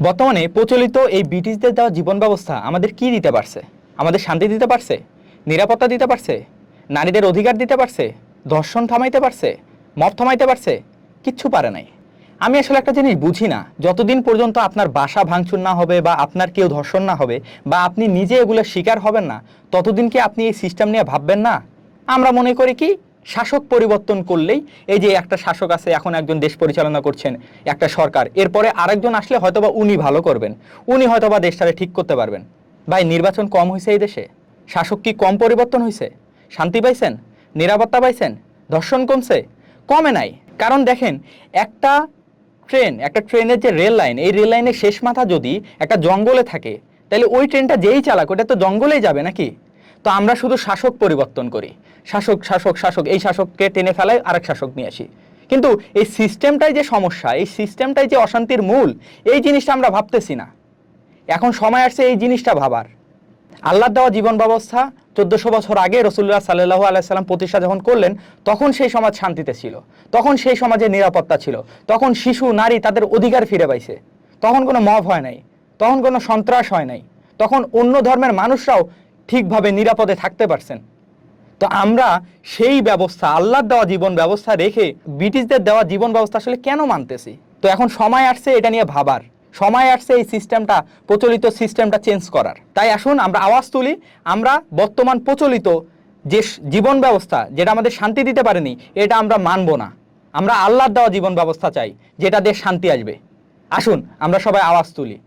বর্তমানে প্রচলিত এই ব্রিটিশদের দেওয়া জীবন ব্যবস্থা আমাদের কি দিতে পারছে? আমাদের শান্তি দিতে পারছে? নিরাপত্তা দিতে পারছে? নারীদের অধিকার দিতে পারছে? ধর্ষণ থামাইতে পারছে? মব থামাইতে পারছে? কিচ্ছু পারে নাই। আমি আসলে একটা জিনিস বুঝি না, যতদিন পর্যন্ত আপনার বাসা ভাঙচুর না হবে বা আপনার কেউ ধর্ষণ না হবে বা আপনি নিজে এগুলোর শিকার হবেন না, ততদিন কি আপনি এই সিস্টেম নিয়ে ভাববেন না? আমরা মনে করি কি শাসক পরিবর্তন করলেই, এই যে একটা শাসক আছে, এখন একজন দেশ পরিচালনা করছেন একটা সরকার, এরপরে আরেকজন আসলে হয়তোবা উনি ভালো করবেন, উনি হয়তোবা দেশটারে ঠিক করতে পারবেন। ভাই, নির্বাচন কম হয়েছে এই দেশে? শাসক কি কম পরিবর্তন হয়েছে? শান্তি পাইছেন? নিরাপত্তা পাইছেন? ধর্ষণ কমছে? কমে নাই। কারণ দেখেন, একটা একটা ট্রেনের যে রেল লাইন, এই রেল লাইনের শেষ মাথা যদি একটা জঙ্গলে থাকে, তাহলে ওই ট্রেনটা যেই চালাক ওটা তো জঙ্গলেই যাবে নাকি? তো আমরা শুধু শাসক পরিবর্তন করি, শাসক শাসক শাসক, এই শাসককে টেনে ফেলাই আরেক শাসক নিয়ে আসি। কিন্তু এই সিস্টেমটাই যে সমস্যা, এই সিস্টেমটাই যে অশান্তির মূল, এই জিনিসটা আমরা ভাবতেছি না। এখন সময় আসছে এই জিনিসটা ভাবার। আল্লাহর দেওয়া জীবন ব্যবস্থা 1400 বছর আগে রাসূলুল্লাহ সাল্লাল্লাহু আলাইহি সাল্লাম প্রতিষ্ঠা যখন করলেন, তখন সেই সমাজ শান্তিতে ছিল, তখন সেই সমাজে নিরাপত্তা ছিল, তখন শিশু নারী তাদের অধিকার ফিরে পাইছে, তখন কোনো মব হয় নাই, তখন কোনো সন্ত্রাস হয় নাই, তখন অন্য ধর্মের মানুষরাও ঠিকভাবে নিরাপদে থাকতে পারছেন। তো আমরা সেই ব্যবস্থা, আল্লাহর দেওয়া জীবন ব্যবস্থা রেখে ব্রিটিশদের দেওয়া জীবন ব্যবস্থা আসলে কেন মানতেছি? তো এখন সময় আসছে এটা নিয়ে ভাবার, সময় আসছে এই সিস্টেমটা, প্রচলিত সিস্টেমটা চেঞ্জ করার। তাই আসুন আমরা আওয়াজ তুলি। আমরা বর্তমান প্রচলিত যে জীবন ব্যবস্থা, যেটা আমাদের শান্তি দিতে পারেনি, এটা আমরা মানব না। আমরা আল্লাহর দেওয়া জীবন ব্যবস্থা চাই, যেটা দিয়ে শান্তি আসবে। আসুন আমরা সবাই আওয়াজ তুলি।